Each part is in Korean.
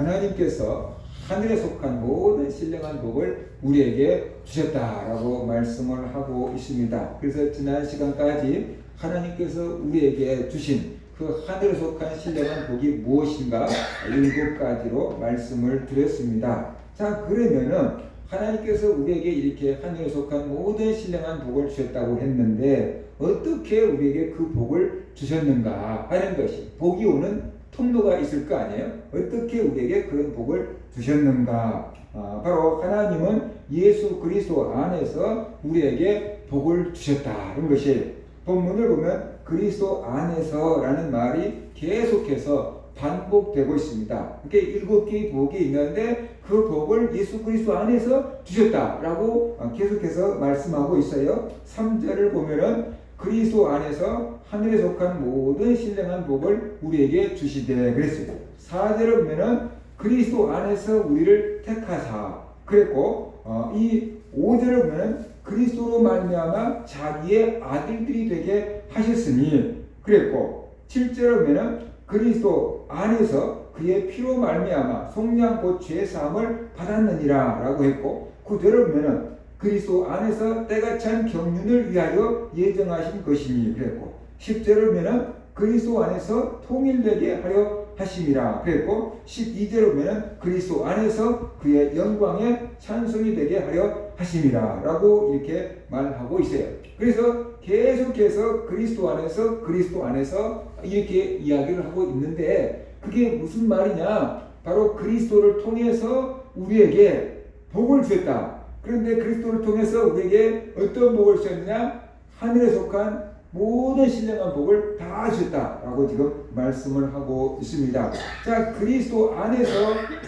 하나님께서 하늘에 속한 모든 신령한 복을 우리에게 주셨다라고 말씀을 하고 있습니다. 그래서 지난 시간까지 하나님께서 우리에게 주신 그 하늘에 속한 신령한 복이 무엇인가 7가지로 말씀을 드렸습니다. 자, 그러면은 하나님께서 우리에게 이렇게 하늘에 속한 모든 신령한 복을 주셨다고 했는데 어떻게 우리에게 그 복을 주셨는가 하는 것이, 복이 오는 통로가 있을 거 아니에요? 어떻게 우리에게 그런 복을 주셨는가? 바로 하나님은 예수 그리스도 안에서 우리에게 복을 주셨다는 것이, 본문을 보면 그리스도 안에서라는 말이 계속해서 반복되고 있습니다. 이렇게 7개의 복이 있는데 그 복을 예수 그리스도 안에서 주셨다라고 계속해서 말씀하고 있어요. 3절을 보면은 그리스도 안에서 하늘에 속한 모든 신령한 복을 우리에게 주시되 그랬어요. 4절을 보면은 그리스도 안에서 우리를 택하사 그랬고, 이 5절을 보면은 그리스도로 말미암아 자기의 아들들이 되게 하셨으니 그랬고, 7절을 보면은 그리스도 안에서 그의 피로 말미암아 속량 곧 죄 사함을 받았느니라 라고 했고, 9절을 보면은 그리스도 안에서 때가 찬 경륜을 위하여 예정하신 것이니 그랬고, 10절을 보면은 그리스도 안에서 통일되게 하려 하심이라 그랬고, 12절을 보면은 그리스도 안에서 그의 영광의 찬송이 되게 하려 하심이라 라고 이렇게 말하고 있어요. 그래서 계속해서 그리스도 안에서 이렇게 이야기를 하고 있는데, 그게 무슨 말이냐? 바로 그리스도를 통해서 우리에게 복을 주셨다. 그런데 그리스도를 통해서 우리에게 어떤 복을 주셨느냐? 하늘에 속한 모든 신령한 복을 다 주셨다라고 지금 말씀을 하고 있습니다. 자, 그리스도 안에서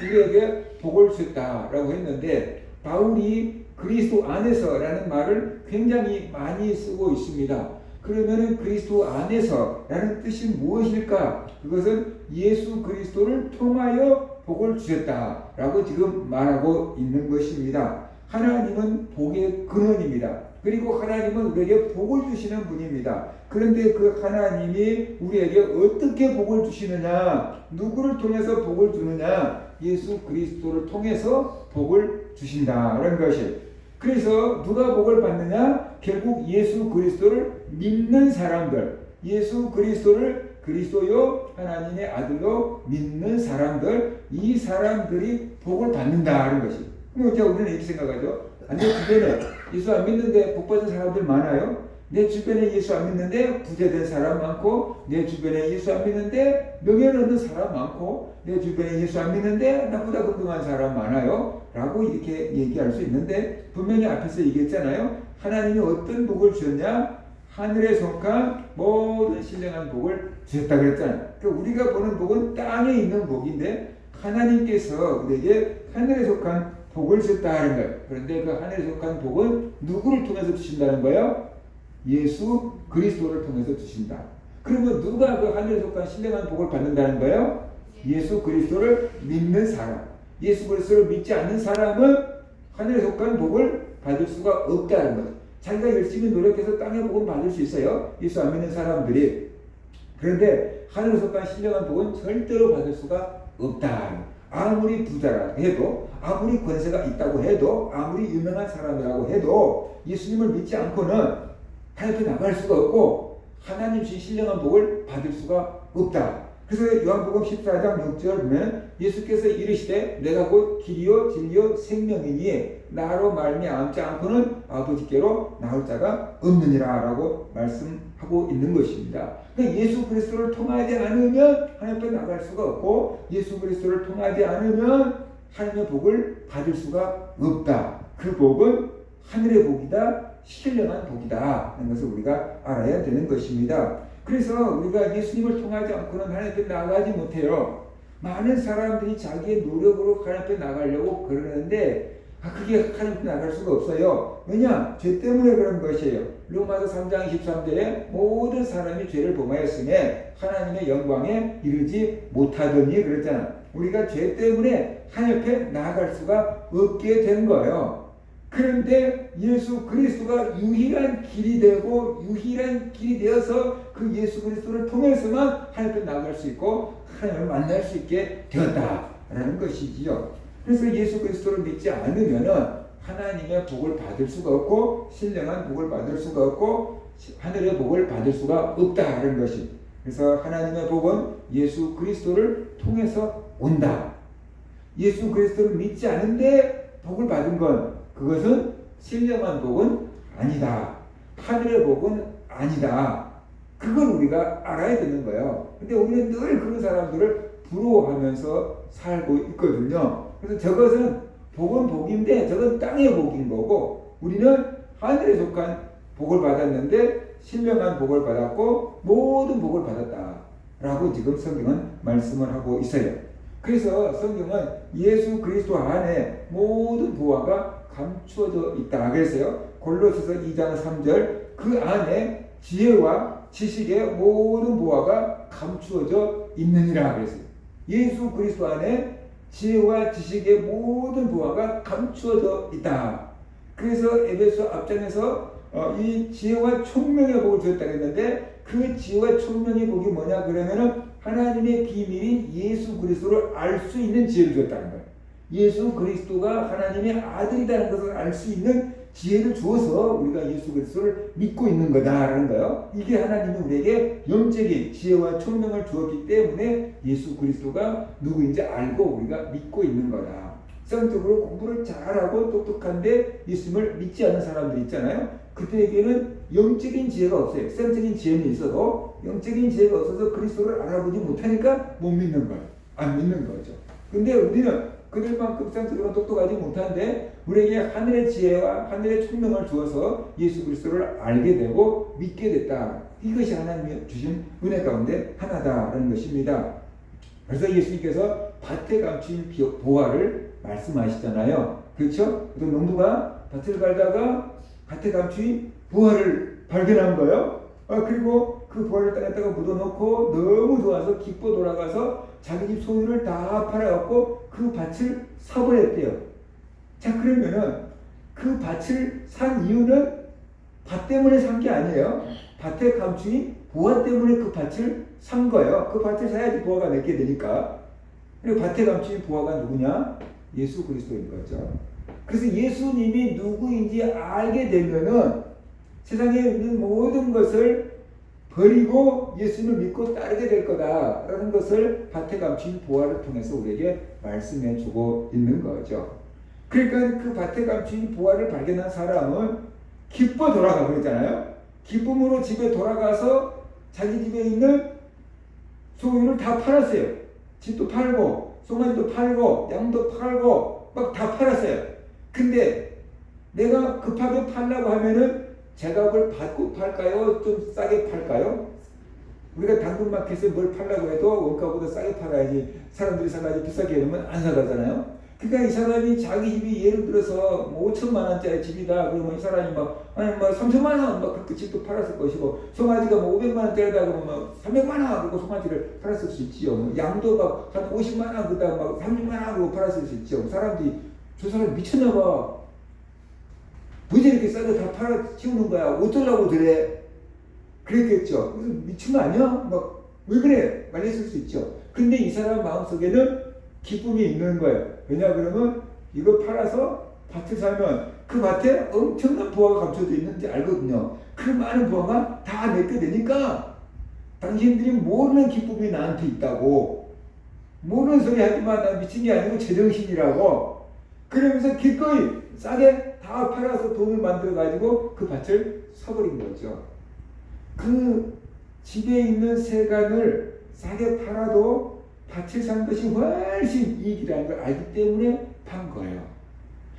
우리에게 복을 주셨다라고 했는데, 바울이 그리스도 안에서라는 말을 굉장히 많이 쓰고 있습니다. 그러면은 그리스도 안에서라는 뜻이 무엇일까? 그것은 예수 그리스도를 통하여 복을 주셨다라고 지금 말하고 있는 것입니다. 하나님은 복의 근원입니다. 그리고 하나님은 우리에게 복을 주시는 분입니다. 그런데 그 하나님이 우리에게 어떻게 복을 주시느냐? 누구를 통해서 복을 주느냐? 예수 그리스도를 통해서 복을 주신다는 것이. 그래서 누가 복을 받느냐? 결국 예수 그리스도를 믿는 사람들, 예수 그리스도를 그리스도요 하나님의 아들로 믿는 사람들, 이 사람들이 복을 받는다는 것이. 그럼 우리는 이렇게 생각하죠. 내 주변에 예수 안 믿는데 복 받은 사람들 많아요. 내 주변에 예수 안 믿는데 부자된 사람 많고, 내 주변에 예수 안 믿는데 명예를 얻는 사람 많고, 내 주변에 예수 안 믿는데 나보다 건강한 사람 많아요 라고 이렇게 얘기할 수 있는데, 분명히 앞에서 얘기했잖아요. 하나님이 어떤 복을 주셨냐? 하늘에 속한 모든 신령한 복을 주셨다 그랬잖아요. 그러니까 우리가 보는 복은 땅에 있는 복인데, 하나님께서 우리에게 하늘에 속한 복을 주셨다는 거예요. 그런데 그 하늘에 속한 복은 누구를 통해서 주신다는 거예요? 예수 그리스도를 통해서 주신다. 그러면 누가 그 하늘에 속한 신령한 복을 받는다는 거예요? 예수 그리스도를 믿는 사람. 예수 그리스도를 믿지 않는 사람은 하늘에 속한 복을 받을 수가 없다는 거예요. 자기가 열심히 노력해서 땅의 복은 받을 수 있어요. 예수 안 믿는 사람들이. 그런데 하늘에 속한 신령한 복은 절대로 받을 수가 없다. 아무리 부자라 해도, 아무리 권세가 있다고 해도, 아무리 유명한 사람이라고 해도 예수님을 믿지 않고는 하나님 나갈 수가 없고 하나님 주신 신령한 복을 받을 수가 없다. 그래서 요한복음 14장 6절 보면 예수께서 이르시되 내가 곧 길이요 진리요 생명이니 나로 말미암지 않고는 아버지께로 나올 자가 없느니라 라고 말씀하고 있는 것입니다. 그러니까 예수 그리스도를 통하지 않으면 하나님 앞에 나갈 수가 없고, 예수 그리스도를 통하지 않으면 하나님의 복을 받을 수가 없다. 그 복은 하늘의 복이다, 신령한 복이다 하는 것을 우리가 알아야 되는 것입니다. 그래서 우리가 예수님을 통하지 않고는 하나님 앞에 나가지 못해요. 많은 사람들이 자기의 노력으로 하나님 앞에 나가려고 그러는데 그게 하나님 앞에 나갈 수가 없어요. 왜냐? 죄 때문에 그런 것이에요. 로마서 3장 23절에 모든 사람이 죄를 범하였으며 하나님의 영광에 이르지 못하더니 그랬잖아. 우리가 죄 때문에 하나님 앞에 나아갈 수가 없게 된 거예요. 그런데 예수 그리스도가 유일한 길이 되고 유일한 길이 되어서 그 예수 그리스도를 통해서만 하나님 앞에 나아갈 수 있고 하나님을 만날 수 있게 되었다. 있다라는 것이지요. 그래서 예수 그리스도를 믿지 않으면은 하나님의 복을 받을 수가 없고 신령한 복을 받을 수가 없고 하늘의 복을 받을 수가 없다는 것이. 그래서 하나님의 복은 예수 그리스도를 통해서 온다. 예수 그리스도를 믿지 않은데 복을 받은 건 그것은 신령한 복은 아니다. 하늘의 복은 아니다. 그걸 우리가 알아야 되는 거예요. 근데 우리는 늘 그런 사람들을 부러워하면서 살고 있거든요. 그래서 저것은 복은 복인데 저건 땅의 복인 거고 우리는 하늘에 속한 복을 받았는데 신령한 복을 받았고 모든 복을 받았다 라고 지금 성경은 말씀을 하고 있어요. 그래서 성경은 예수 그리스도 안에 모든 보화가 감추어져 있다 그랬어요. 골로새서 2장 3절 그 안에 지혜와 지식의 모든 보화가 감추어져 있느니라 그랬어요. 예수 그리스도 안에 지혜와 지식의 모든 보화가 감추어져 있다. 그래서 에베소 앞장에서 이 지혜와 총명의 복을 주었다 그랬는데 그 지혜와 총명의 복이 뭐냐 그러면은 하나님의 비밀인 예수 그리스도를 알 수 있는 지혜를 주었다는 거예요. 예수 그리스도가 하나님의 아들이라는 것을 알 수 있는 지혜를 주어서 우리가 예수 그리스도를 믿고 있는 거다라는 거예요. 이게 하나님이 우리에게 영적인 지혜와 총명을 주었기 때문에 예수 그리스도가 누구인지 알고 우리가 믿고 있는 거다. 성적으로 공부를 잘하고 똑똑한데 예수님을 믿지 않는 사람들 있잖아요. 그들에게는 영적인 지혜가 없어요. 성적인 지혜는 있어도 영적인 지혜가 없어서 그리스도를 알아보지 못하니까 못 믿는 거예요. 안 믿는 거죠. 근데 우리는 그들만큼 성적으로 똑똑하지 못한데 우리에게 하늘의 지혜와 하늘의 총명을 주어서 예수 그리스도를 알게 되고 믿게 됐다. 이것이 하나님이 주신 은혜 가운데 하나다라는 것입니다. 그래서 예수님께서 밭에 감춘 보화를 말씀하시잖아요. 그렇죠? 또 농부가 밭을 갈다가 밭에 감춘 보화를 발견한 거예요. 그리고 그 보화를 땅에다가 묻어놓고 너무 좋아서 기뻐 돌아가서 자기 집 소유를 다 팔아갖고 그 밭을 사버렸대요. 자, 그러면은 그 밭을 산 이유는 밭 때문에 산 게 아니에요. 밭에 감춘 보화 때문에 그 밭을 산 거예요. 그 밭을 사야지 보화가 맺게 되니까. 그리고 밭에 감춘 보화가 누구냐? 예수 그리스도인 거죠. 그래서 예수님이 누구인지 알게 되면은 세상에 있는 모든 것을 버리고 예수님을 믿고 따르게 될 거다라는 것을 밭에 감춘 보화를 통해서 우리에게 말씀해 주고 있는 거죠. 그러니까 그 밭에 감춘 보화를 발견한 사람은 기뻐 돌아가 버리잖아요. 기쁨으로 집에 돌아가서 자기 집에 있는 소유를 다 팔았어요. 집도 팔고 송아지도 팔고 양도 팔고 막 다 팔았어요. 근데 내가 급하게 팔려고 하면은 제값을 받고 팔까요? 좀 싸게 팔까요? 우리가 당근마켓에 뭘 팔려고 해도 원가보다 싸게 팔아야지 사람들이 사가지고 비싸게 해놓으면 안 사가잖아요. 그러니까 이 사람이 자기 집이 예를 들어서 뭐 5천만 원짜리 집이다 그러면 이 사람이 막 아니 뭐 3천만 원 막 그렇게 집도 팔았을 것이고 송아지가 뭐 500만 원짜리다 그러면 막 300만 원 그러고 송아지를 팔았을 수 있지요. 뭐 양도 막 한 50만 원 그다음 막 30만 원 그러고 팔았을 수 있죠. 사람들이 저 사람 미쳤나 봐. 왜 이렇게 싸게 다 팔아 치우는 거야? 어쩌려고 그래? 그랬겠죠. 그래서 미친 거 아니야? 막 왜 그래? 말했을 수 있죠. 근데 이 사람 마음속에는 기쁨이 있는 거예요. 왜냐 그러면 이거 팔아서 밭을 사면 그 밭에 엄청난 보화가 감춰져 있는지 알거든요. 그 많은 보화가 다 내게 되니까 당신들이 모르는 기쁨이 나한테 있다고. 모르는 소리 하지만 나 미친 게 아니고 제정신이라고. 그러면서 기꺼이 싸게 다 팔아서 돈을 만들어 가지고 그 밭을 사버린 거죠. 그 집에 있는 세간을 싸게 팔아도 밭을 산 것이 훨씬 이익이라는 걸 알기 때문에 판 거예요.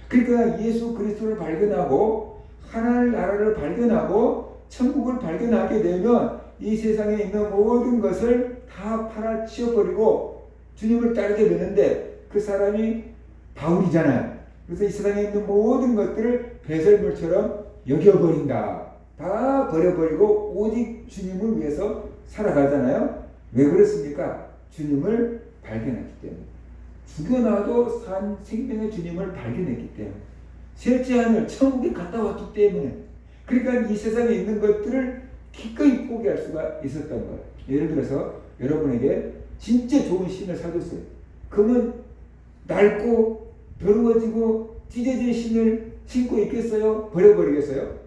그러니까 예수 그리스도를 발견하고 하나님 나라를 발견하고 천국을 발견하게 되면 이 세상에 있는 모든 것을 다 팔아치워버리고 주님을 따르게 되는데 그 사람이 바울이잖아요. 그래서 이 세상에 있는 모든 것들을 배설물처럼 여겨버린다. 다 버려버리고 오직 주님을 위해서 살아가잖아요. 왜 그렇습니까? 주님을 발견했기 때문에. 죽여놔도 산 생명의 주님을 발견했기 때문에. 셋째 하늘 천국에 갔다 왔기 때문에. 그러니까 이 세상에 있는 것들을 기꺼이 포기할 수가 있었던 거예요. 예를 들어서 여러분에게 진짜 좋은 신을 사줬어요. 그러면 낡고 더러워지고 찢어진 신을 신고 있겠어요? 버려버리겠어요?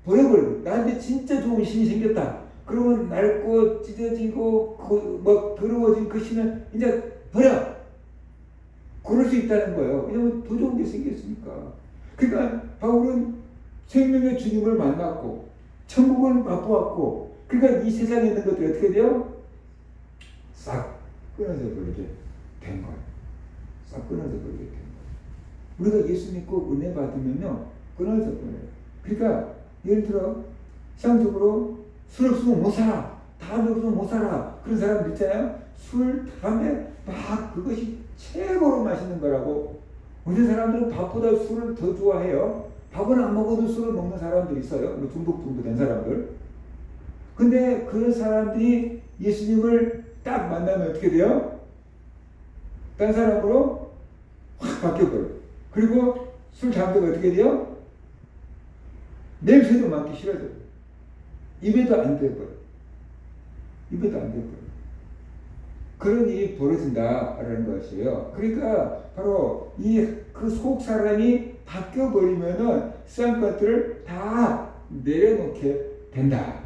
버려버리고 나한테 진짜 좋은 신이 생겼다. 그러면 낡고 찢어지고 막 더러워진 그 신을 이제 버려. 그럴 수 있다는 거예요. 왜냐하면 더 좋은 게 생겼으니까. 그러니까 바울은 생명의 주님을 만났고 천국을 맛보았고, 그러니까 이 세상에 있는 것들이 어떻게 돼요? 싹 끊어져 버리게 된 거예요. 싹 끊어져 버리게 된 거예요. 우리가 예수 믿고 은혜 받으면요, 끊어져 버려요. 그러니까 예를 들어 시장적으로 술 없으면 못 살아, 담배 없으면 못 살아, 그런 사람들 있잖아요. 술, 담배 막 그것이 최고로 맛있는 거라고. 어떤 사람들은 밥보다 술을 더 좋아해요. 밥은 안 먹어도 술을 먹는 사람들이 있어요. 뭐 중독 정도 된 사람들. 근데 그런 사람들이 예수님을 딱 만나면 어떻게 돼요? 딴 사람으로 확 바뀌어버려요. 그리고 술, 담배가 어떻게 돼요? 냄새도 맡기 싫어져요. 입에도 안 대버려요. 입에도 안 대버려요. 그런 일이 벌어진다라는 것이에요. 그러니까 바로 그 속 사람이 바뀌어버리면은 세상 것들을 다 내려놓게 된다.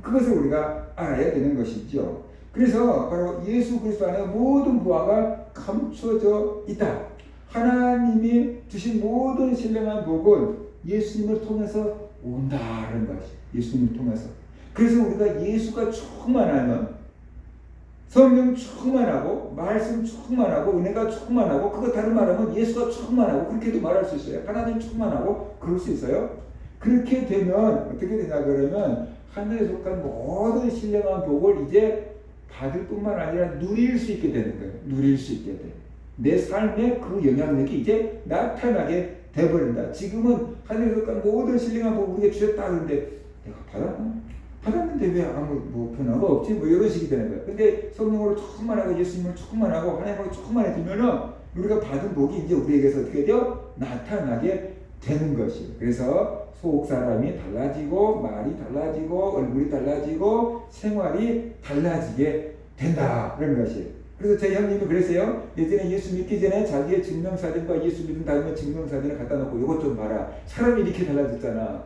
그것을 우리가 알아야 되는 것이죠. 그래서 바로 예수 그리스도 안에 모든 부활가 감춰져 있다. 하나님이 주신 모든 신령한 복은 예수님을 통해서 온다는 것이. 예수님을 통해서. 그래서 우리가 예수가 충만하면, 성령 충만하고, 말씀 충만하고, 은혜가 충만하고, 그거 다른 말하면 예수가 충만하고, 그렇게도 말할 수 있어요. 하나님 충만하고 그럴 수 있어요. 그렇게 되면 어떻게 되냐 그러면 하늘에 속한 모든 신령한 복을 이제 받을 뿐만 아니라 누릴 수 있게 되는 거예요. 누릴 수 있게 돼. 내 삶에 그 영향력이 이제 나타나게 돼버린다. 지금은 하늘에 속한 모든 신령한 복을 우리에게 주셨다 그러는데 내가 받았나? 받았는데 왜 아무 변화가 없지? 이런 식이 되는 거예요. 근데 성령으로 충만하고 예수님을 충만하고 하나님으로 충만해지면은 우리가 받은 복이 이제 우리에게서 어떻게 돼요? 나타나게 되는 것이에요. 그래서 속 사람이 달라지고, 말이 달라지고, 얼굴이 달라지고, 생활이 달라지게 된다는 것이에요. 그래서 제 형님이 그랬어요. 예전에 예수 믿기 전에 자기의 증명사진과 예수 믿은 다음에 증명사진을 갖다 놓고 이것 좀 봐라. 사람이 이렇게 달라졌잖아.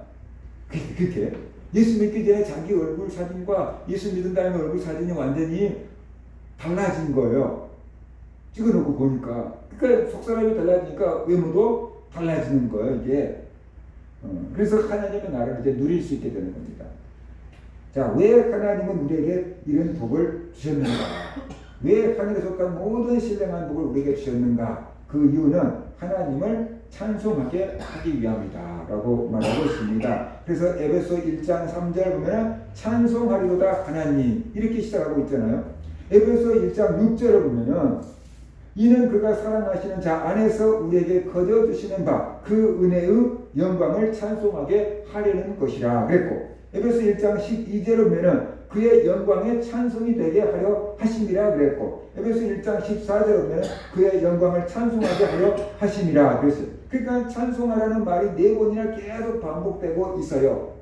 그렇게. 예수 믿기 전에 자기 얼굴 사진과 예수 믿은 다음에 얼굴 사진이 완전히 달라진 거예요. 찍어놓고 보니까. 그러니까 속사람이 달라지니까 외모도 달라지는 거예요, 이게. 그래서 하나님의 나라를 이제 누릴 수 있게 되는 겁니다. 자, 왜 하나님은 우리에게 이런 복을 주셨는가? 왜 하늘에 속한 모든 신령한 복을 우리에게 주셨는가? 그 이유는 하나님을 찬송하게 하기 위함이다 라고 말하고 있습니다. 그래서 에베소 1장 3절 보면 찬송하리로다 하나님 이렇게 시작하고 있잖아요. 에베소 1장 6절을 보면은 이는 그가 사랑하시는 자 안에서 우리에게 거저 주시는 바 그 은혜의 영광을 찬송하게 하려는 것이라 그랬고, 에베소 1장 12절을 보면은 그의 영광의 찬송이 되게 하려 하심이라 그랬고, 에베소 1장 14절을 보면 그의 영광을 찬송하게 하려 하심이라 그랬어요. 그러니까 찬송하라는 말이 4번이나 계속 반복되고 있어요.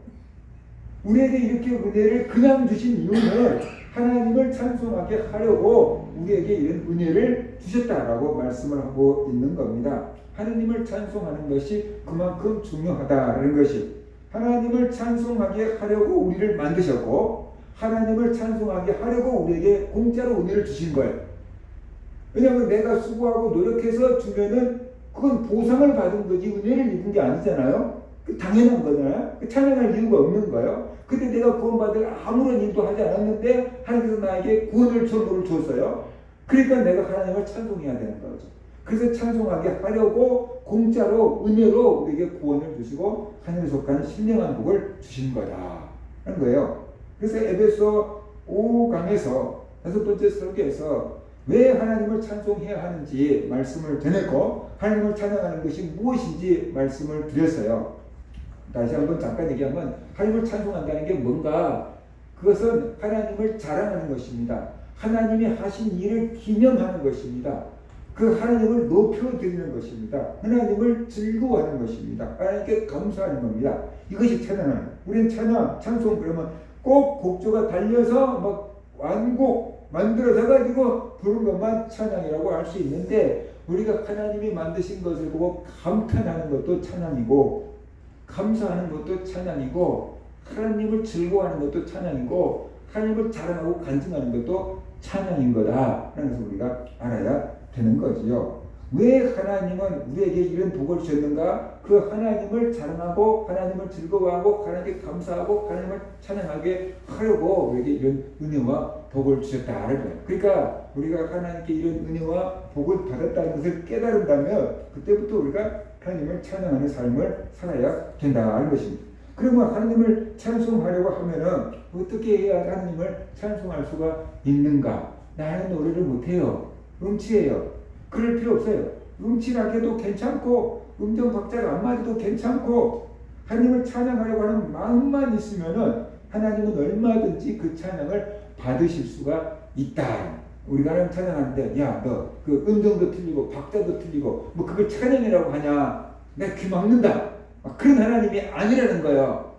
우리에게 이렇게 은혜를 그냥 주신 이유는 하나님을 찬송하게 하려고 우리에게 이런 은혜를 주셨다라고 말씀을 하고 있는 겁니다. 하나님을 찬송하는 것이 그만큼 중요하다는 것이, 하나님을 찬송하게 하려고 우리를 만드셨고 하나님을 찬송하게 하려고 우리에게 공짜로 은혜를 주신 거예요. 왜냐하면 내가 수고하고 노력해서 주면은 그건 보상을 받은 거지 은혜를 입은 게 아니잖아요. 당연한 거잖아요. 찬양할 이유가 없는 거예요. 근데 내가 구원받을 아무런 일도 하지 않았는데 하나님께서 나에게 구원을 선물을 줬어요. 그러니까 내가 하나님을 찬송해야 되는 거죠. 그래서 찬송하게 하려고 공짜로 은혜로 우리에게 구원을 주시고 하늘에 속한 신령한 복을 주신 거다라는 거예요. 그래서 에베소 5강에서 5번째 설교에서 왜 하나님을 찬송해야 하는지 말씀을 전했고 하나님을 찬양하는 것이 무엇인지 말씀을 드렸어요. 다시 한번 잠깐 얘기하면 하나님을 찬송한다는 게 뭔가, 그것은 하나님을 자랑하는 것입니다. 하나님이 하신 일을 기념하는 것입니다. 그 하나님을 높여드리는 것입니다. 하나님을 즐거워하는 것입니다. 하나님께 감사하는 겁니다. 이것이 찬양은, 우리는 찬양, 찬송 그러면 꼭 곡조가 달려서 막 완곡 만들어져가지고 부른 것만 찬양이라고 할 수 있는데, 우리가 하나님이 만드신 것을 보고 감탄하는 것도 찬양이고, 감사하는 것도 찬양이고, 하나님을 즐거워하는 것도 찬양이고, 하나님을 자랑하고 간증하는 것도 찬양인 거다라는 것을 우리가 알아야 되는 거지요. 왜 하나님은 우리에게 이런 복을 주셨는가? 그 하나님을 자랑하고 하나님을 즐거워하고 하나님께 감사하고 하나님을 찬양하게 하려고 우리에게 이런 은혜와 복을 주셨다는 거예요. 그러니까 우리가 하나님께 이런 은혜와 복을 받았다는 것을 깨달은다면 그때부터 우리가 하나님을 찬양하는 삶을 살아야 된다는 것입니다. 그러면 하나님을 찬송하려고 하면은 어떻게 해야 하나님을 찬송할 수가 있는가? 나는 노래를 못해요. 음치예요. 그럴 필요 없어요. 음치라게도 괜찮고 음정 박자가 안 맞아도 괜찮고 하나님을 찬양하려고 하는 마음만 있으면은 하나님은 얼마든지 그 찬양을 받으실 수가 있다. 우리가 하나님 찬양하는데 야, 너 그 음정도 틀리고 박자도 틀리고 뭐 그걸 찬양이라고 하냐? 내가 귀 막는다. 그런 하나님이 아니라는 거예요.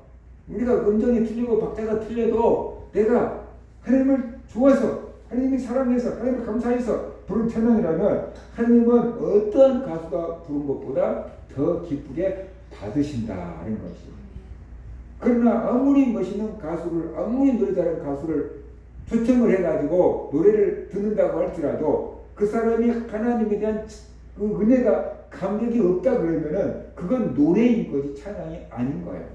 우리가 음정이 틀리고 박자가 틀려도 내가 하나님을 좋아서 하나님이 사랑해서 하나님을 감사해서 부른 찬양이라면 하나님은 어떠한 가수가 부른 것보다 더 기쁘게 받으신다는 것이죠. 그러나 아무리 멋있는 가수를, 아무리 노래 잘하는 가수를 초청을 해가지고 노래를 듣는다고 할지라도 그 사람이 하나님에 대한 그 은혜가 감격이 없다 그러면은 그건 노래인 거지 찬양이 아닌 거예요.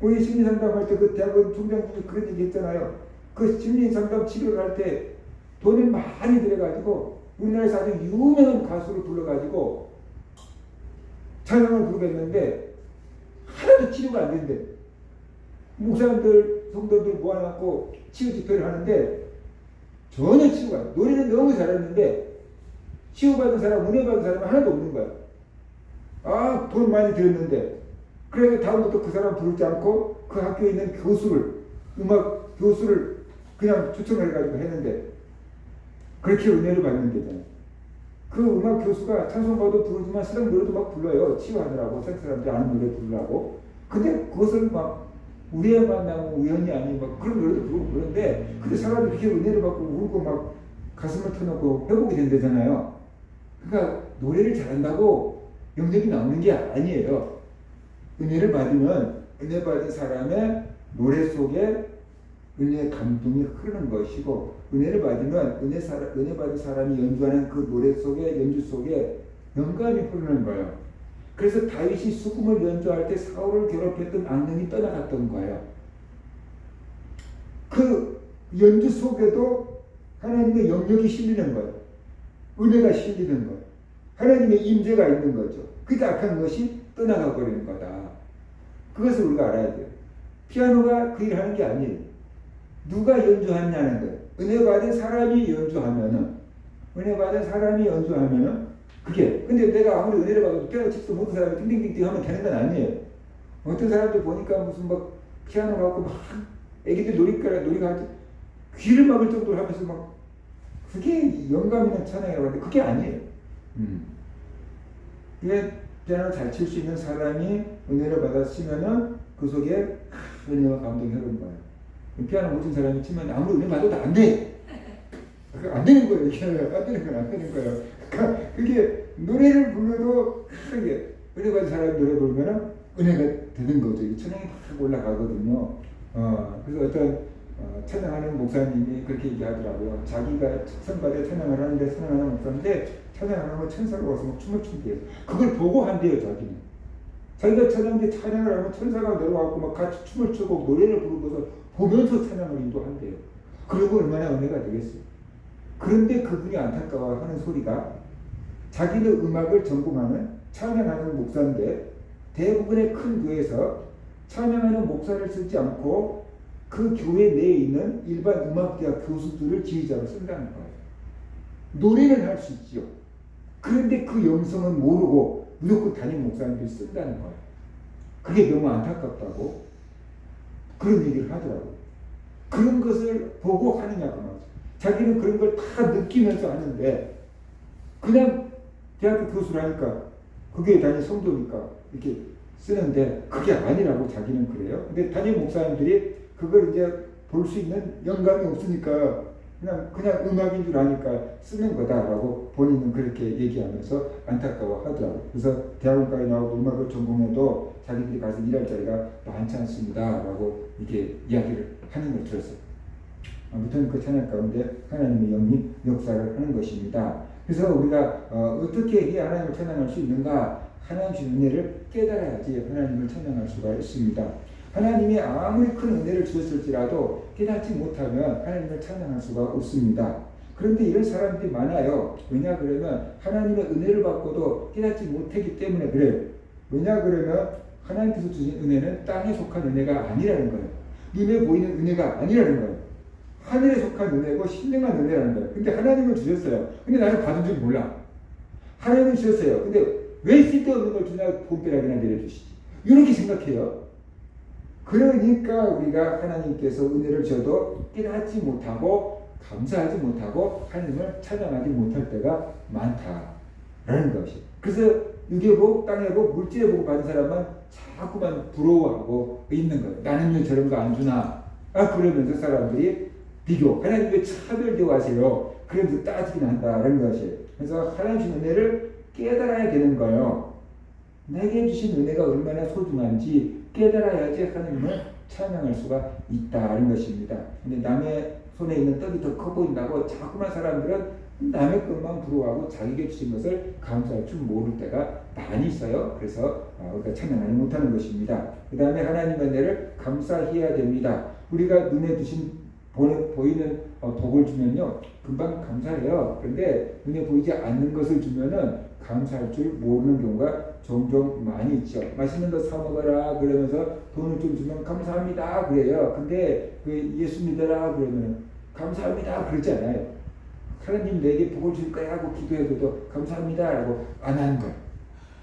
우리 심리상담할 때 그 대학원 총장님이 그런 얘기 했잖아요. 그 심리상담 치료를 할 때 돈을 많이 들여가지고 우리나라에서 아주 유명한 가수를 불러가지고 찬양을 부르겠는데 하나도 치료가 안 된대. 목사님들, 성도들 모아놓고 치유 집회를 하는데 전혀 치유가 안 돼. 노래는 너무 잘하는데 치유받은 사람, 은혜 받은 사람은 하나도 없는 거야. 아, 돈 많이 들였는데. 그래서 다음부터 그 사람 부르지 않고 그 학교에 있는 교수를, 음악 교수를 그냥 초청을 해가지고 했는데 그렇게 은혜를 받는 데잖아요. 그 음악 교수가 찬송가도 부르지만 세상 노래도 막 불러요. 치유하느라고, 세상 사람들이 아는 노래 부르라고. 근데 그것을 막 우리의 만나면 우연이 아닌 막 그런 노래도 부르고 그러는데 근데 사람들이 그렇게 은혜를 받고 울고 막 가슴을 터놓고 회복이 된대잖아요. 그러니까 노래를 잘한다고 영역이 나오는 게 아니에요. 은혜를 받으면 은혜 받은 사람의 노래 속에 은혜의 감동이 흐르는 것이고 은혜를 받으면 은혜 받은 사람이 연주하는 그 노래 속에 연주 속에 영감이 흐르는 거예요. 그래서 다윗이 수금을 연주할 때 사울을 괴롭혔던 악령이 떠나갔던 거예요. 그 연주 속에도 하나님의 영역이 실리는 거예요. 은혜가 실리는 거예요. 하나님의 임재가 있는 거죠. 그 악한 것이 떠나가 버리는 거다. 그것을 우리가 알아야 돼요. 피아노가 그 일을 하는 게 아니에요. 누가 연주하냐는 거예요. 은혜 받은 사람이 연주하면은 그게 근데 내가 아무리 은혜를 받아도 피아노 칠수 모든 사람이 띵띵띵띵 하면 되는 건 아니에요. 어떤 사람들 보니까 무슨 막 피아노 갖고 막 애기들 놀이가 귀를 막을 정도로 하면서 막 그게 영감 있는 찬양이라고 하는데 그게 아니에요. 그게 피아노를 잘 칠 수 있는 사람이 은혜를 받았으면은 그 속에 은혜와 감동이 흐르는 거예요. 피아노 못 친 사람이 치면 아무리 은혜 받아도 안 돼. 안 되는 거예요. 이게 안 되는 거예요. 그러니까 그게 노래를 불러도 크게 은혜 받은 사람이 노래 부르면 은혜가 되는 거죠. 찬양이 막 올라가거든요. 그래서 어떤 찬양하는 목사님이 그렇게 얘기하더라고요. 자기가 선발에 찬양을 하는데 찬양하는 목사인데 찬양하는 거 천사가 와서 막 춤을 춘대요. 그걸 보고 한대요. 자기가 찬양을 하면 천사가 내려와서 막 같이 춤을 추고 노래를 부르면서 보면서 찬양을 인도한대요. 그리고 얼마나 은혜가 되겠어요. 그런데 그분이 안타까워하는 소리가 자기는 음악을 전공하는 찬양하는 목사인데 대부분의 큰 교회에서 찬양하는 목사를 쓰지 않고 그 교회 내에 있는 일반 음악대학 교수들을 지휘자로 쓴다는 거예요. 노래는 할 수 있죠. 그런데 그 영성은 모르고 무조건 담임 목사님들이 쓴다는 거예요. 그게 너무 안타깝다고 그런 얘기를 하더라고요. 그런 것을 보고 하느냐고 말이죠. 자기는 그런 걸 다 느끼면서 하는데 그냥 대학교 교수를 하니까 그게 단임 성도니까 이렇게 쓰는데 그게 아니라고 자기는 그래요. 근데 담임 목사님들이 그걸 이제 볼 수 있는 영감이 없으니까 그냥 음악인 줄 아니까 쓰는 거다라고 본인은 그렇게 얘기하면서 안타까워하더라고요. 그래서 대학원까지 나오고 음악을 전공해도 자기들이 가서 일할 자리가 많지 않습니다라고 이렇게 이야기를 하는 걸 들었어요. 아무튼 그 찬양 가운데 하나님의 영이 역사를 하는 것입니다. 그래서 우리가 어떻게 해야 하나님을 찬양할 수 있는가? 하나님 주신 은혜를 깨달아야지 하나님을 찬양할 수가 있습니다. 하나님이 아무리 큰 은혜를 주셨을지라도 깨닫지 못하면 하나님을 찬양할 수가 없습니다. 그런데 이런 사람들이 많아요. 왜냐 그러면 하나님의 은혜를 받고도 깨닫지 못했기 때문에 그래요. 왜냐 그러면 하나님께서 주신 은혜는 땅에 속한 은혜가 아니라는 거예요. 눈에 보이는 은혜가 아니라는 거예요. 하늘에 속한 은혜고 신령한 은혜라는 거예요. 근데 하나님은 주셨어요. 근데 나는 받은 줄 몰라. 하나님은 주셨어요. 근데 왜 쓸데없는 걸 주냐 봄벼락이나 내려주시지. 이렇게 생각해요. 그러니까 우리가 하나님께서 은혜를 줘도 깨닫지 못하고 감사하지 못하고 하나님을 찬양하지 못할 때가 많다라는 것이. 그래서 육의 복, 땅의 복, 물질의 복을 받은 사람은 자꾸만 부러워하고 있는 거예요. 나는 왜 저런 거 안 주나? 그러면서 사람들이 비교, 하나님 왜 차별 대화하세요? 그러면서 따지긴 한다라는 것이에요. 그래서 하나님 주신 은혜를 깨달아야 되는 거예요. 내게 주신 은혜가 얼마나 소중한지 깨달아야지 하나님을 찬양할 수가 있다는 것입니다. 근데 남의 손에 있는 떡이 더 커 보인다고 자꾸만 사람들은 남의 것만 부러워하고 자기에게 주신 것을 감사할 줄 모를 때가 많이 있어요. 그래서 우리가 찬양하지 못하는 것입니다. 그 다음에 하나님의 은혜를 감사해야 됩니다. 우리가 눈에 보이는 복을 주면요 금방 감사해요. 그런데 눈에 보이지 않는 것을 주면은 감사할 줄 모르는 경우가 종종 많이 있죠. 맛있는 거 사 먹어라 그러면서 돈을 좀 주면 감사합니다 그래요. 근데 그 예수 믿어라 그러면 감사합니다 그러지 않아요. 하나님 내게 복을 줄 거야 하고 기도해도 감사합니다 라고 안 하는 거예요.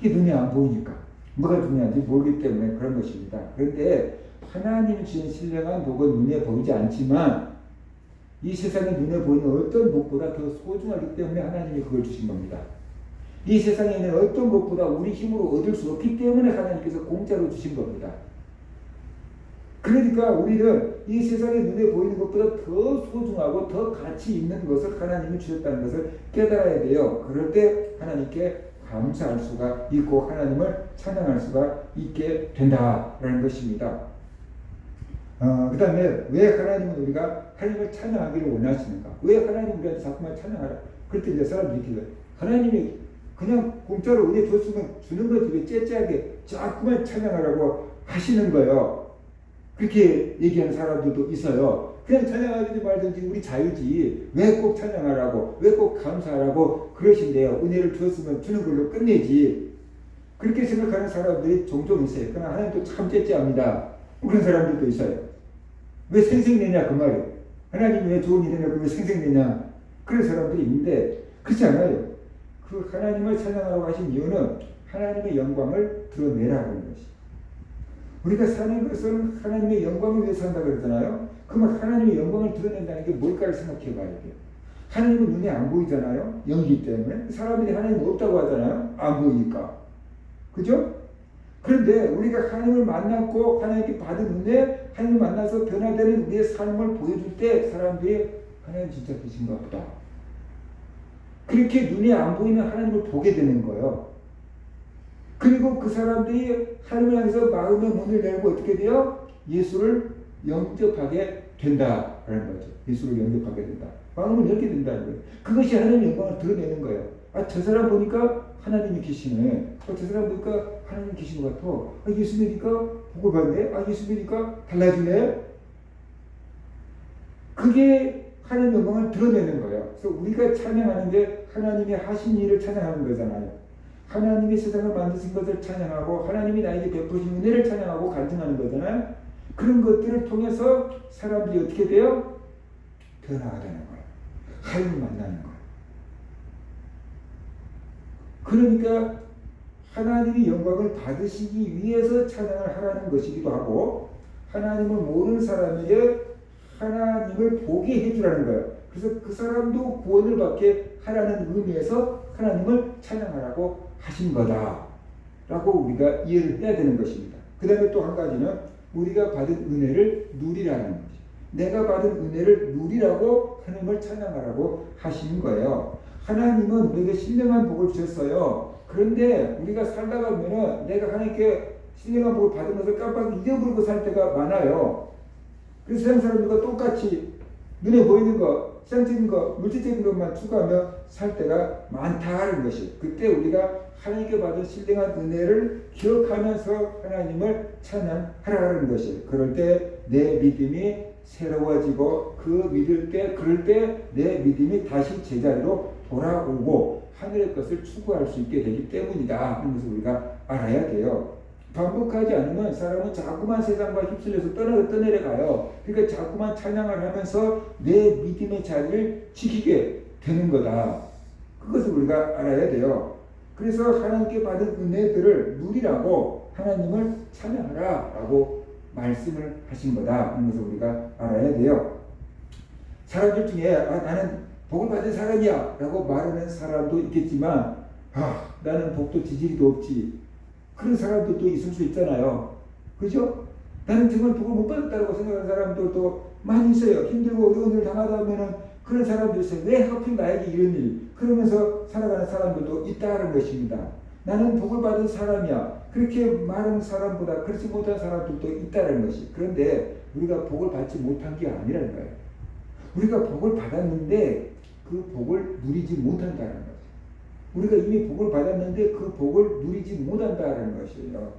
이게 눈에 안 보이니까 뭐가 중요한지 모르기 때문에 그런 것입니다. 그런데 하나님이 주신 신령한 복은 눈에 보이지 않지만 이 세상에 눈에 보이는 어떤 복보다 더 소중하기 때문에 하나님이 그걸 주신 겁니다. 이 세상에 있는 어떤 것보다 우리 힘으로 얻을 수 없기 때문에 하나님께서 공짜로 주신 겁니다. 그러니까 우리는 이 세상에 눈에 보이는 것보다 더 소중하고 더 가치 있는 것을 하나님이 주셨다는 것을 깨달아야 돼요. 그럴 때 하나님께 감사할 수가 있고 하나님을 찬양할 수가 있게 된다라는 것입니다. 그 다음에 왜 하나님은 우리가 하나님을 찬양하기를 원하시는가? 왜 하나님 우리한테 자꾸만 찬양하라? 그럴 때 이제 사람들이 이렇게 해요. 하나님이 그냥 공짜로 은혜 줬으면 주는 거지 왜 째째하게 자꾸만 찬양하라고 하시는 거예요. 그렇게 얘기하는 사람들도 있어요. 그냥 찬양하든지 말든지 우리 자유지 왜 꼭 찬양하라고 왜 꼭 감사하라고 그러신대요. 은혜를 주었으면 주는 걸로 끝내지. 그렇게 생각하는 사람들이 종종 있어요. 그러나 하나님도 참 째째합니다. 그런 사람들도 있어요. 왜 생색내냐 그 말이에요. 하나님이 왜 좋은 일 해놓고 왜 생색내냐 그런 사람들이 있는데 그렇지 않아요. 그 하나님을 찬양하라고 하신 이유는 하나님의 영광을 드러내라는 것이. 우리가 사는 것은 하나님의 영광을 위해서 산다고 그러잖아요. 그러면 하나님의 영광을 드러낸다는 게 뭘까를 생각해 봐야 돼요. 하나님은 눈에 안 보이잖아요. 영이기 때문에. 사람들이 하나님 없다고 하잖아요. 안 보이니까. 그죠? 그런데 우리가 하나님을 만났고 하나님께 받은 은혜, 하나님을 만나서 변화되는 우리의 삶을 보여줄 때 사람들이 하나님 진짜 계신가 보다. 그렇게 눈에 안 보이는 하나님을 보게 되는 거예요. 그리고 그 사람들이 하나님을 향해서 마음의 문을 열고 어떻게 돼요? 예수를 영접하게 된다라는 거죠. 예수를 영접하게 된다. 마음을 열게 된다는 거예요. 그것이 하나님의 영광을 드러내는 거예요. 저 사람 보니까 하나님이 계시네. 저 사람 보니까 하나님이 계신 것 같아. 예수 믿으니까 복을 받네. 예수 믿으니까 달라지네. 그게 하나님의 영광을 드러내는 거예요. 그래서 우리가 찬양하는 게 하나님이 하신 일을 찬양하는 거잖아요. 하나님이 세상을 만드신 것을 찬양하고 하나님이 나에게 베푸신 은혜를 찬양하고 간증하는 거잖아요. 그런 것들을 통해서 사람들이 어떻게 돼요? 변화가 되는 거예요. 하나님을 만나는 거예요. 그러니까 하나님이 영광을 받으시기 위해서 찬양을 하라는 것이기도 하고 하나님을 모르는 사람에게 하나님을 보게 해주라는 거예요. 그래서 그 사람도 구원을 받게 하라는 의미에서 하나님을 찬양하라고 하신 거다라고 우리가 이해를 해야 되는 것입니다. 그 다음에 또 한 가지는 우리가 받은 은혜를 누리라는 거죠. 내가 받은 은혜를 누리라고 하나님을 찬양하라고 하시는 거예요. 하나님은 우리에게 신령한 복을 주셨어요. 그런데 우리가 살다가 보면은 내가 하나님께 신령한 복을 받은 것을 깜빡 잊어버리고 살 때가 많아요. 그래서 세상 사람들과 똑같이 눈에 보이는 거, 세상적인 거, 물질적인 것만 추구하며 살 때가 많다는 것이, 그때 우리가 하나님께 받은 신령한 은혜를 기억하면서 하나님을 찬양하라는 것이, 그럴 때 내 믿음이 새로워지고 그럴 때 내 믿음이 다시 제자리로 돌아오고 하늘의 것을 추구할 수 있게 되기 때문이다 하는 것을 우리가 알아야 돼요. 반복하지 않으면 사람은 자꾸만 세상과 휩쓸려서 떠내려가요. 그러니까 자꾸만 찬양을 하면서 내 믿음의 자리를 지키게 되는 거다. 그것을 우리가 알아야 돼요. 그래서 하나님께 받은 은혜들을 누리라고 하나님을 찬양하라 라고 말씀을 하신 거다 하는 것을 우리가 알아야 돼요. 사람들 중에 나는 복을 받은 사람이야 라고 말하는 사람도 있겠지만 나는 복도 지지리도 없지, 그런 사람들도 있을 수 있잖아요. 그죠? 나는 정말 복을 못 받았다고 생각하는 사람들도 많이 있어요. 힘들고 어려운 일을 당하다 보면은 그런 사람들이 있어요. 왜 하필 나에게 이런 일? 그러면서 살아가는 사람들도 있다는 것입니다. 나는 복을 받은 사람이야, 그렇게 말하는 사람보다 그렇지 못한 사람들도 있다는 것이. 그런데 우리가 복을 받지 못한 게 아니라는 거예요. 우리가 복을 받았는데 그 복을 누리지 못한다는 거죠. 우리가 이미 복을 받았는데 그 복을 누리지 못한다는 것이에요.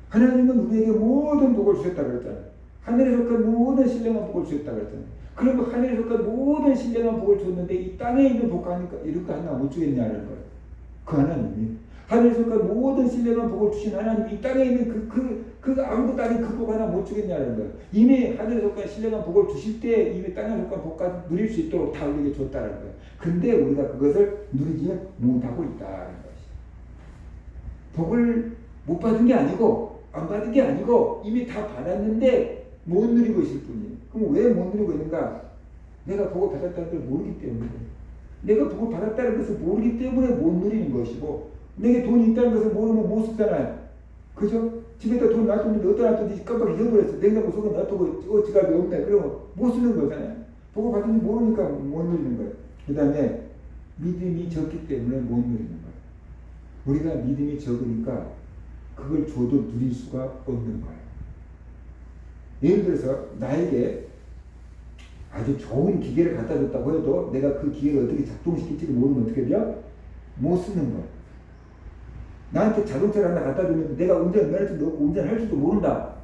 하나님은 우리에게 모든 복을 주셨다고 그랬잖아요. 하늘에 속한 모든 신령한 복을 주셨다고 그랬잖아요. 그러면 하늘에 속한 모든 신령한 복을 줬는데 이 땅에 있는 복하니까 이런 거 하나 못 주겠냐는 거예요. 그 하나님이 하늘에 속한 모든 신령한 복을 주신 하나님이 이 땅에 있는 그 아무것도 아닌 그 복 하나 못 주겠냐는 거예요. 이미 하늘에 속한 신령한 복을 주실 때 이미 땅에 속한 복까지 누릴 수 있도록 다 우리에게 줬다는 거예요. 근데 우리가 그것을 누리지 못하고 있다는 것이. 복을 못 받은 게 아니고 안 받은 게 아니고 이미 다 받았는데 못 누리고 있을 뿐이에요. 그럼 왜 못 누리고 있는가? 내가 복을 받았다는 걸 모르기 때문에. 내가 복을 받았다는 것을 모르기 때문에 못 누리는 것이고, 내게 돈이 있다는 것을 모르면 못 쓰잖아요. 그죠? 집에다 돈 놔뒀는데 어디다 놔뒀는지 깜빡 잊어버렸어. 냉장고 속에 놔두고 지갑이 없네. 그러면 못 쓰는 거잖아요. 복을 받은지 모르니까 못 누리는 거예요. 그 다음에 믿음이 적기 때문에 못 누리는 거예요. 우리가 믿음이 적으니까 그걸 줘도 누릴 수가 없는 거예요. 예를 들어서 나에게 아주 좋은 기계를 갖다 줬다고 해도 내가 그 기계를 어떻게 작동시킬지를 모르면 어떻게 돼요? 못 쓰는 거예요. 나한테 자동차를 하나 갖다 주면 내가 면허증도 없고 운전할 줄도 모른다.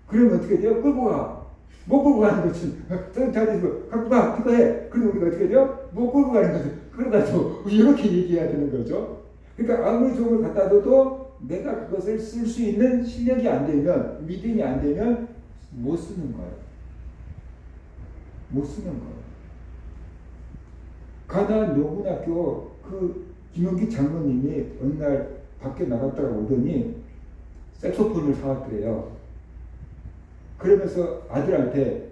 그러면 어떻게 돼요? 끌고 가. 못 끌고 가는 거지. 자동차에서 갖고 가. 그거 해. 그러면 우리가 어떻게 돼요? 못 끌고 가는 거죠. 그러다도 이렇게 얘기해야 되는 거죠. 그러니까 아무리 좋은 걸 갖다 줘도 내가 그것을 쓸 수 있는 실력이 안 되면, 믿음이 안 되면 못 쓰는 거예요. 못 쓰는 거예요. 가나안 명문학교 김용기 장로님이 어느 날 밖에 나갔다가 오더니 색소폰을 사왔더래요. 그러면서 아들한테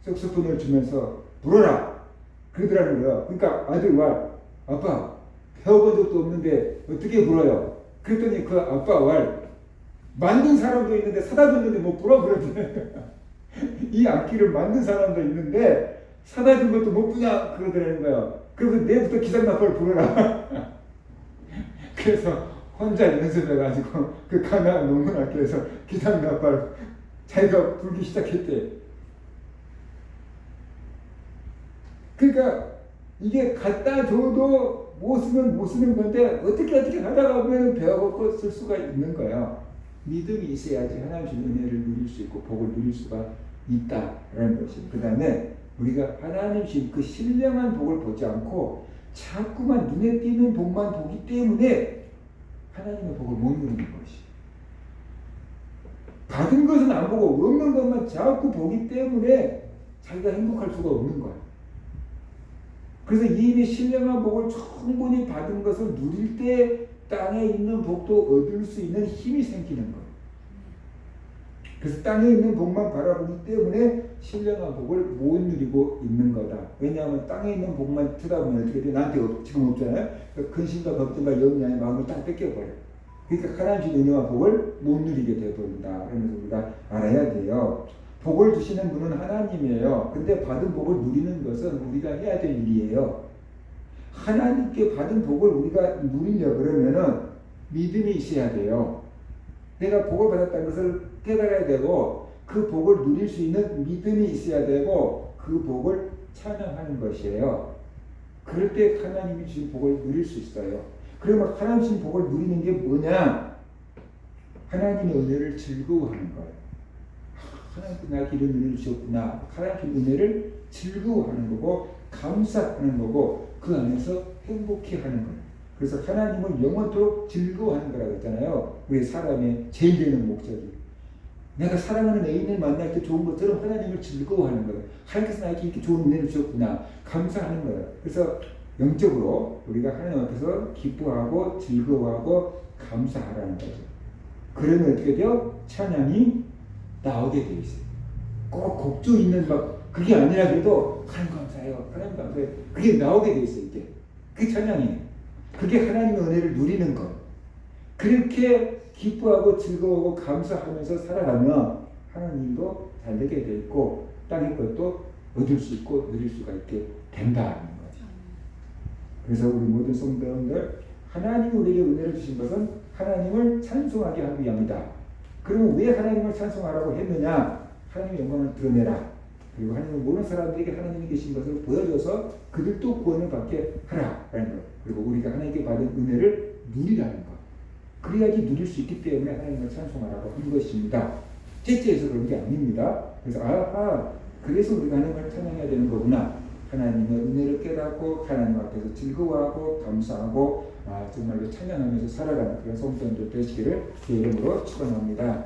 색소폰을 주면서 불어라! 그러더라는 거예요. 그러니까 아들과 아빠 배워본 적도 없는데 어떻게 불어요? 그랬더니 그 아빠 말 만든 사람도 있는데 사다 줬는데 뭐 불어 그러더래. 이 악기를 만든 사람도 있는데 사다 준 것도 못 부냐 그러더라는 거예요. 그래서 내일부터 기상나팔 불어라. 그래서 혼자 연습해가지고 그 가나안 농문학교에서 기상나팔 자기가 불기 시작했대. 그러니까 이게 갖다 줘도 못 쓰는 건데 어떻게 하다가 보면 배워갖고 쓸 수가 있는 거야. 믿음이 있어야지 하나님의 은혜를 누릴 수 있고 복을 누릴 수가 있다라는 것이. 그 다음에 우리가 하나님 주신 그 신령한 복을 보지 않고 자꾸만 눈에 띄는 복만 보기 때문에 하나님의 복을 못 누리는 것이. 받은 것은 안 보고 없는 것만 자꾸 보기 때문에 자기가 행복할 수가 없는 거야. 그래서 이미 신령한 복을 충분히 받은 것을 누릴 때 땅에 있는 복도 얻을 수 있는 힘이 생기는 거예요. 그래서 땅에 있는 복만 바라보기 때문에 신령한 복을 못 누리고 있는 거다. 왜냐하면 땅에 있는 복만 쳐다보면 어떻게 돼? 나한테 지금 없잖아요. 근심과 걱정과 염려의 마음을 딱 뺏겨버려요. 그러니까 하나님 주신 은혜와 복을 못 누리게 되어버린다. 그러면서 우리가 알아야 돼요. 복을 주시는 분은 하나님이에요. 근데 받은 복을 누리는 것은 우리가 해야 될 일이에요. 하나님께 받은 복을 우리가 누리려 그러면은 믿음이 있어야 돼요. 내가 복을 받았다는 것을 깨달아야 되고 그 복을 누릴 수 있는 믿음이 있어야 되고 그 복을 찬양하는 것이에요. 그럴 때 하나님이 주신 복을 누릴 수 있어요. 그러면 하나님 주신 복을 누리는 게 뭐냐? 하나님의 은혜를 즐거워하는 거예요. 하나님께 나에게 이런 은혜를 주셨구나. 하나님의 은혜를 즐거워하는 거고 감사하는 거고 그 안에서 행복해하는 거예요. 그래서 하나님을 영원토록 즐거워하는 거라고 했잖아요. 우리 사람의 제일 되는 목적이. 내가 사랑하는 애인을 만날 때 좋은 것처럼 하나님을 즐거워하는 거예요. 하나님께서 나에게 이렇게 좋은 은혜를 주셨구나. 감사하는 거예요. 그래서 영적으로 우리가 하나님 앞에서 기뻐하고 즐거워하고 감사하라는 거죠. 그러면 어떻게 돼요? 찬양이 나오게 돼 있어요. 꼭 곡조 있는 막 그게 아니라 그래도 하나님 감사해요. 하나님 감사해요. 그게 나오게 돼 있어요. 이게. 그게 찬양이에요. 그게 하나님의 은혜를 누리는 것. 그렇게 기뻐하고 즐거워하고 감사하면서 살아가면 하나님도 잘 되게 돼 있고 땅의 것도 얻을 수 있고 누릴 수가 있게 된다는 거죠. 그래서 우리 모든 성도들 하나님이 우리에게 은혜를 주신 것은 하나님을 찬송하게 하기 위함이다. 그러면 왜 하나님을 찬송하라고 했느냐? 하나님의 영광을 드러내라. 그리고 하나님은 모든 사람들에게 하나님이 계신 것을 보여줘서 그들도 구원을 받게 하라라는 것. 그리고 우리가 하나님께 받은 은혜를 누리라는 것. 그래야지 누릴 수 있기 때문에 하나님을 찬송하라고 한 것입니다. 째째해서 그런 게 아닙니다. 그래서 그래서 우리가 하나님을 찬양해야 되는 거구나. 하나님의 은혜를 깨닫고 하나님 앞에서 즐거워하고 감사하고 정말로 찬양하면서 살아가는 그런 성도들 되시기를 제 이름으로 축원합니다.